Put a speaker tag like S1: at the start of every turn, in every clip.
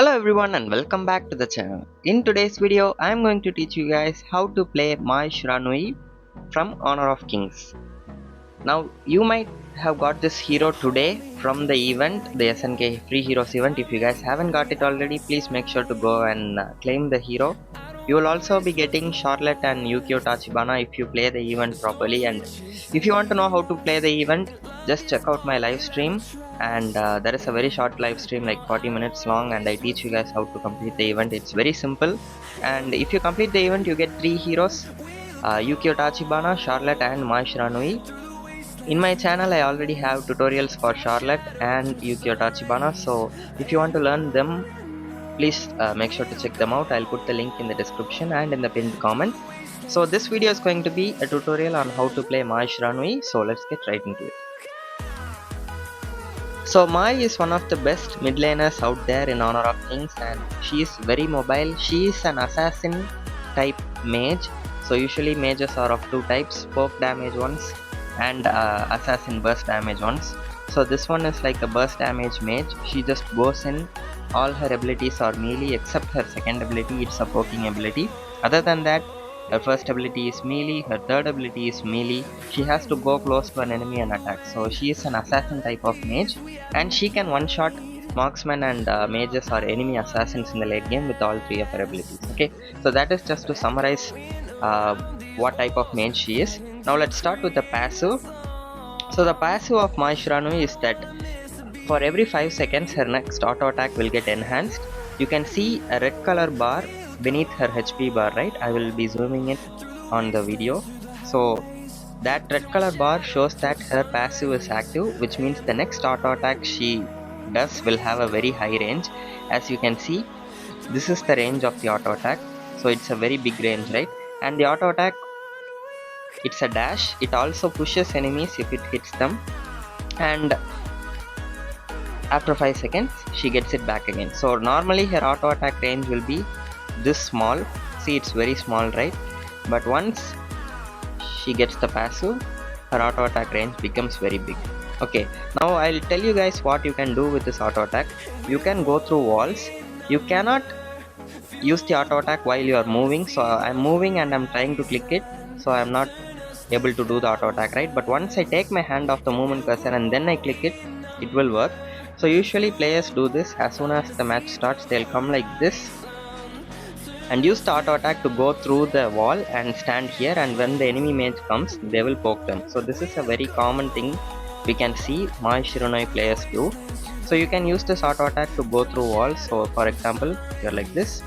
S1: Hello everyone and welcome back to the channel. In today's video, I am going to teach you guys how to play my Shiranui from Honor of Kings. Now, you might have got this hero today from the event, the SNK Free Heroes event. If you guys haven't got it already, please make sure to go and claim the hero. You will also be getting Charlotte and Yukio Tachibana if you play the event properly. And if you want to know how to play the event, just check out my live stream. And there is a very short live stream, like 40 minutes long, and I teach you guys how to complete the event. It's very simple. And if you complete the event, you get 3 heroes, Yukio Tachibana, Charlotte, and Mai Shiranui. In my channel I already have tutorials for Charlotte and Yukio Tachibana, so if you want to learn them, please make sure to check them out. I'll put the link in the description and in the pinned comment. So this video is going to be a tutorial on how to play Mai Shiranui, so let's get right into it. So Mai is one of the best mid laners out there in Honor of Kings, and she is very mobile. She is an assassin type mage, so usually mages are of two types, poke damage ones and assassin burst damage ones. So this one is like a burst damage mage. She just goes in, all her abilities are melee except her second ability, it's a poking ability. Other than that, her first ability is melee, her third ability is melee. She has to go close to an enemy and attack. So she is an assassin type of mage, and she can one shot marksmen and mages or enemy assassins in the late game with all three of her abilities. Okay, so that is just to summarize what type of mage she is. Now let's start with the passive. So the passive of Mai Shiranui is that for every 5 seconds her next auto attack will get enhanced. You can see a red color bar beneath her HP bar, right? I will be zooming it on the video. So that red color bar shows that her passive is active, which means the next auto attack she does will have a very high range. As you can see, this is the range of the auto attack, so it's a very big range, right? And the auto attack, it's a dash. It also pushes enemies if it hits them, and after 5 seconds she gets it back again. So normally her auto attack range will be this small. See, it's very small, right? But once she gets the passive, her auto attack range becomes very big. Okay, now I'll tell you guys what you can do with this auto attack. You can go through walls. You cannot use the auto attack while you are moving. So I'm moving and I'm trying to click it, so I'm not able to do the auto attack, right? But once I take my hand off the movement cursor and then I click it, it will work. So usually players do this as soon as the match starts. They'll come like this and use the auto attack to go through the wall and stand here, and when the enemy mage comes, they will poke them. So this is a very common thing we can see Mai Shiranui players do. So you can use this auto attack to go through walls. So for example, you're like this,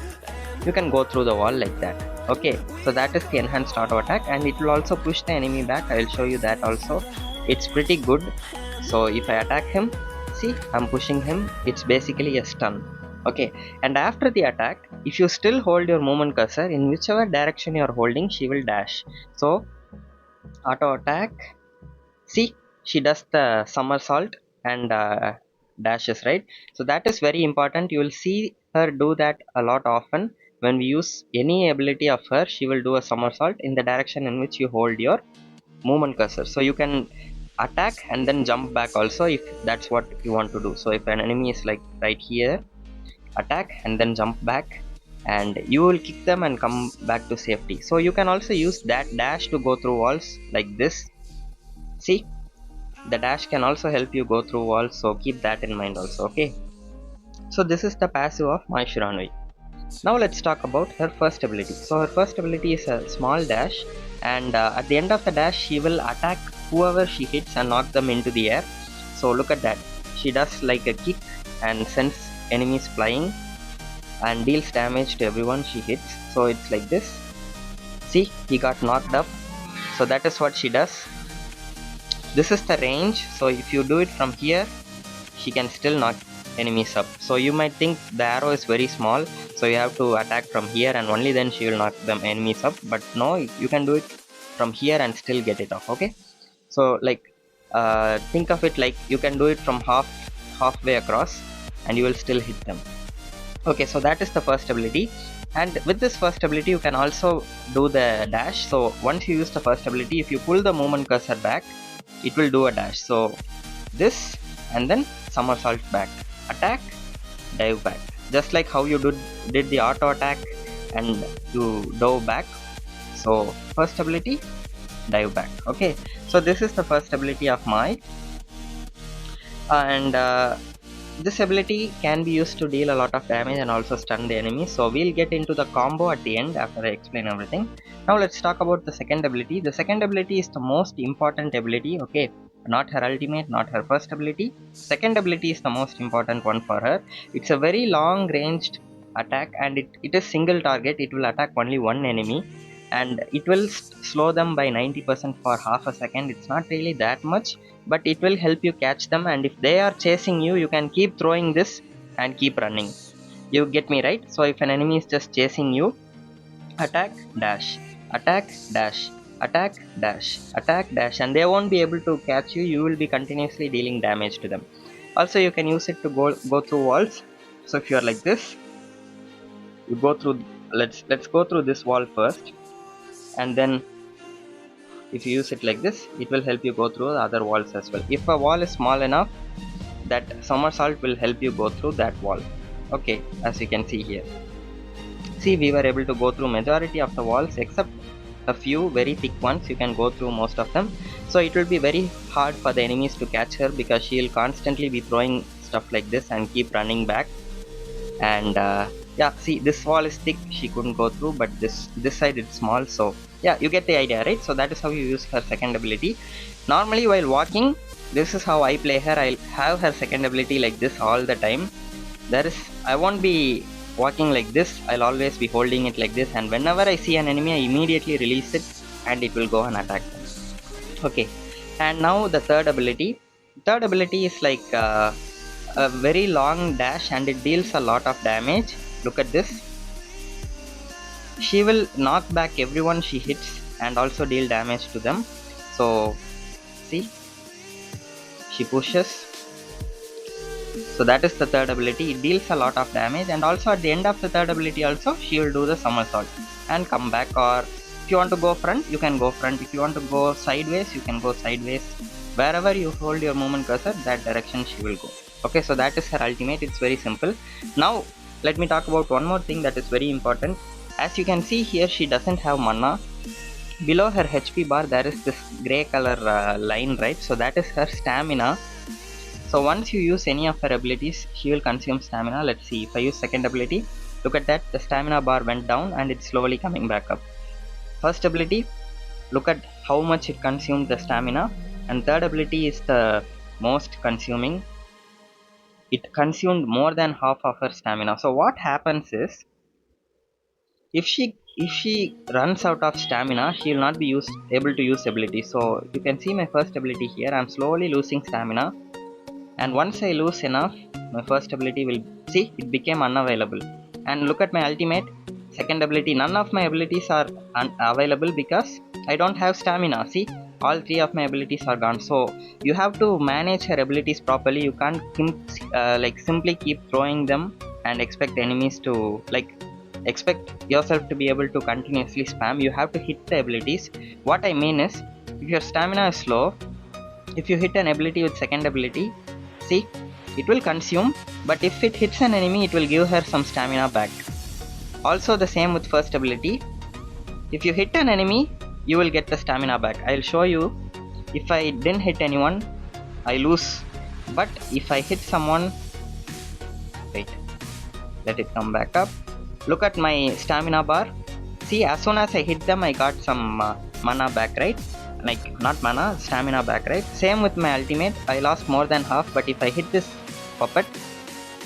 S1: you can go through the wall like that. Okay, so that is the enhanced auto attack, and it will also push the enemy back. I will show you that also. It's pretty good. So if I attack him, see, I'm pushing him, it's basically a stun. Okay, and after the attack, if you still hold your movement cursor, in whichever direction you are holding, she will dash. So auto attack, see, she does the somersault and dashes, right? So that is very important. You will see her do that a lot often. When we use any ability of her, she will do a somersault in the direction in which you hold your movement cursor. So you can attack and then jump back also if that's what you want to do. So if an enemy is like right here, attack and then jump back, and you will kick them and come back to safety. So you can also use that dash to go through walls like this. See, the dash can also help you go through walls, so keep that in mind also. Okay, so this is the passive of Mai Shiranui. Now let's talk about her first ability. So her first ability is a small dash, and at the end of the dash she will attack whoever she hits and knock them into the air. So look at that, she does like a kick and sends enemies flying and deals damage to everyone she hits. So it's like this. See, he got knocked up. So that is what she does. This is the range. So if you do it from here, she can still knock enemies up. So you might think the arrow is very small, so you have to attack from here and only then she will knock them enemies up. But no, you can do it from here and still get it off. Okay, so like think of it like you can do it from halfway across and you will still hit them. Okay, so that is the first ability, and with this first ability you can also do the dash. So once you use the first ability, if you pull the movement cursor back, it will do a dash. So this, and then somersault back, attack, dive back. just like how you did the auto attack and you dove back. So first ability, dive back. Okay, so this is the first ability of Mai, and this ability can be used to deal a lot of damage and also stun the enemy. So we'll get into the combo at the end after I explain everything. Now let's talk about the second ability. The second ability is the most important ability, okay? Not her ultimate, not her first ability. Second ability is the most important one for her. It's a very long ranged attack, and it is single target. It will attack only one enemy, and it will slow them by 90% for half a second. It's not really that much, but it will help you catch them, and if they are chasing you, you can keep throwing this and keep running. You get me, right? So if an enemy is just chasing you, attack, dash, attack, dash, attack, dash, attack, dash, and they won't be able to catch you. You will be continuously dealing damage to them. Also, you can use it to go through walls. So if you are like this, you go through, let's go through this wall first, and then if you use it like this, it will help you go through the other walls as well. If a wall is small enough, that somersault will help you go through that wall. Okay, as you can see here, see, we were able to go through majority of the walls except a few very thick ones. You can go through most of them. So it will be very hard for the enemies to catch her, because she will constantly be throwing stuff like this and keep running back. And yeah, see, this wall is thick, she couldn't go through, but this side it's small. So yeah, you get the idea, right? So that is how you use her second ability. Normally while walking, this is how I play her. I'll have her second ability like this all the time. I won't be walking like this, I'll always be holding it like this, and whenever I see an enemy, I immediately release it and it will go and attack them. Okay, and now the third ability. Third ability is like a very long dash, and it deals a lot of damage. Look at this. She will knock back everyone she hits and also deal damage to them. So see, she pushes. So that is the third ability. It deals a lot of damage, and also at the end of the third ability also, she will do the somersault and come back. Or if you want to go front, you can go front. If you want to go sideways, you can go sideways. Wherever you hold your movement cursor, that direction she will go. Okay, so that is her ultimate. It's very simple. Now let me talk about one more thing that is very important. As you can see here, she doesn't have mana. Below her HP bar there is this grey color line, right? So that is her stamina. So once you use any of her abilities, she will consume stamina. Let's see, if I use second ability, look at that, the stamina bar went down and it's slowly coming back up. First ability, look at how much it consumed the stamina. And third ability is the most consuming. It consumed more than half of her stamina. So what happens is, if she runs out of stamina, she will not be able to use ability. So you can see my first ability here, I'm slowly losing stamina, and once I lose enough, my first ability will, see, it became unavailable. And look at my ultimate, second ability, none of my abilities are available because I don't have stamina. See, all three of my abilities are gone. So you have to manage her abilities properly. You can't like simply keep throwing them and expect enemies to, like, expect yourself to be able to continuously spam. You have to hit the abilities. What I mean is, if your stamina is low, if you hit an ability with second ability, see, it will consume, but if it hits an enemy, it will give her some stamina back. Also the same with first ability. If you hit an enemy, you will get the stamina back. I'll show you. If I didn't hit anyone, I lose, but if I hit someone, wait, let it come back up. Look at my stamina bar. See, as soon as I hit them, I got some mana back, right? Like, not mana, stamina back, right? Same with my ultimate, I lost more than half, but if I hit this puppet,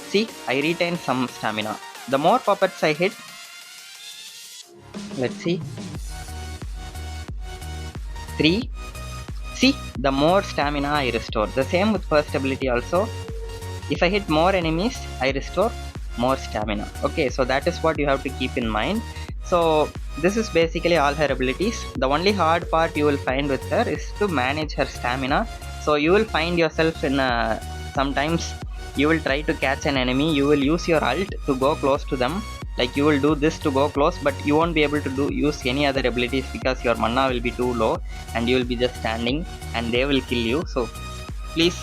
S1: see, I retain some stamina. The more puppets I hit, let's see, 3, see, the more stamina I restore. The same with first ability also. If I hit more enemies, I restore more stamina. Okay, so that is what you have to keep in mind. So this is basically all her abilities. The only hard part you will find with her is to manage her stamina. So you will find yourself in sometimes you will try to catch an enemy, you will use your ult to go close to them, like you will do this to go close, but you won't be able to use any other abilities because your mana will be too low and you will be just standing and they will kill you. So please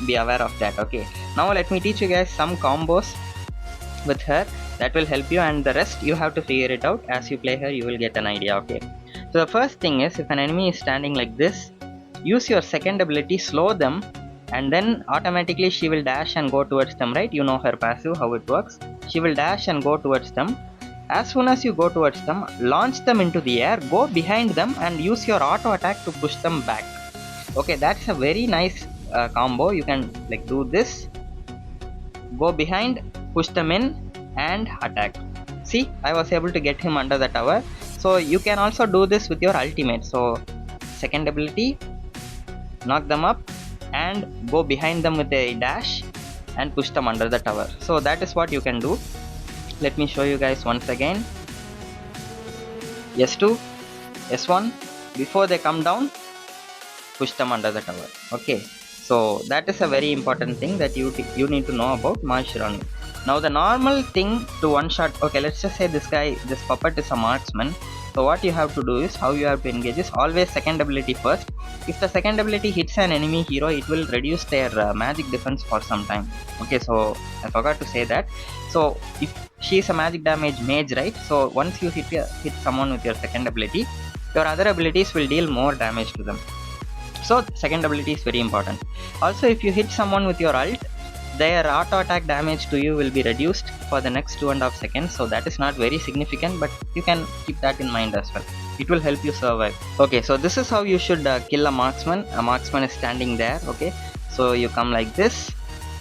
S1: be aware of that. Okay, now let me teach you guys some combos. with her. That will help you, and the rest you have to figure it out. As you play her, you will get an idea. Okay, so the first thing is, if an enemy is standing like this, use your second ability, slow them, and then automatically she will dash and go towards them, right? You know her passive, how it works. She will dash and go towards them. As soon as you go towards them, launch them into the air, go behind them and use your auto attack to push them back. Okay, that's a very nice combo. You can like do this, go behind, push them in, and attack. See, I was able to get him under the tower. So you can also do this with your ultimate. So second ability, knock them up and go behind them with a dash and push them under the tower. So that is what you can do. Let me show you guys once again. S2, S1, before they come down, push them under the tower. Okay, so that is a very important thing that you need to know about my Shiranui. Now the normal thing to one shot, okay, let's just say this puppet is a marksman. So what you have to do is, how you have to engage is always second ability first. If the second ability hits an enemy hero, it will reduce their magic defense for some time. Okay, so I forgot to say that. So if she is a magic damage mage, right? So once you hit someone with your second ability, your other abilities will deal more damage to them. So second ability is very important. Also, if you hit someone with your ult, their auto attack damage to you will be reduced for the next 2.5 seconds. So that is not very significant, but you can keep that in mind as well. It will help you survive. Okay, so this is how you should kill a marksman. A marksman is standing there. Okay, so you come like this,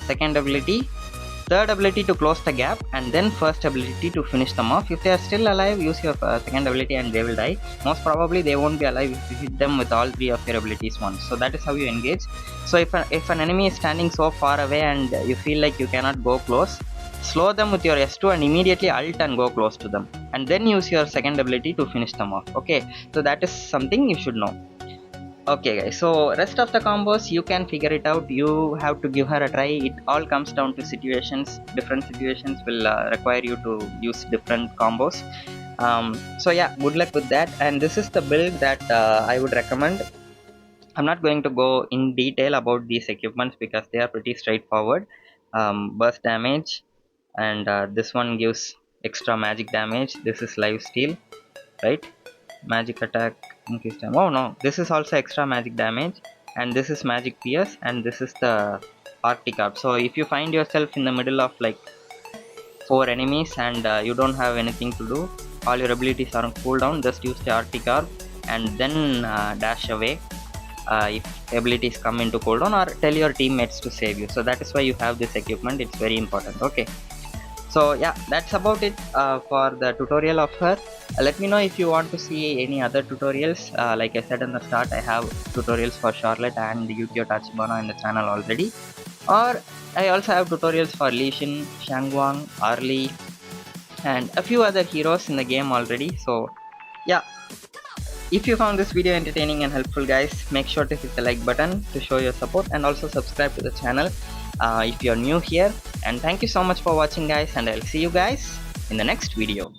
S1: second ability, third ability to close the gap, and then first ability to finish them off. If they are still alive, use your second ability and they will die. Most probably they won't be alive if you hit them with all three of your abilities once. So that is how you engage. So if an enemy is standing so far away and you feel like you cannot go close, slow them with your S2 and immediately ult and go close to them, and then use your second ability to finish them off. Okay, so that is something you should know. Okay guys, so rest of the combos you can figure it out. You have to give her a try. It all comes down to situations. Different situations will require you to use different combos. So yeah, good luck with that. And this is the build that I would recommend. I'm not going to go in detail about these equipments because they are pretty straightforward. Burst damage, and this one gives extra magic damage. This is life steal, right? Magic attack, increase time. Oh no, this is also extra magic damage, and this is magic pierce, and this is the arctic orb. So if you find yourself in the middle of like 4 enemies and you don't have anything to do, all your abilities are on cooldown, just use the arctic orb and then dash away if abilities come into cooldown, or tell your teammates to save you. So that is why you have this equipment. It's very important. Okay, so yeah, that's about it for the tutorial of her. Let me know if you want to see any other tutorials. Like I said in the start, I have tutorials for Charlotte and Yukio Tachibana in the channel already, or I also have tutorials for Lee Sin, Shangwang, Arlie, and a few other heroes in the game already. So yeah, if you found this video entertaining and helpful guys, make sure to hit the like button to show your support, and also subscribe to the channel if you're new here. And thank you so much for watching guys, and I'll see you guys in the next video.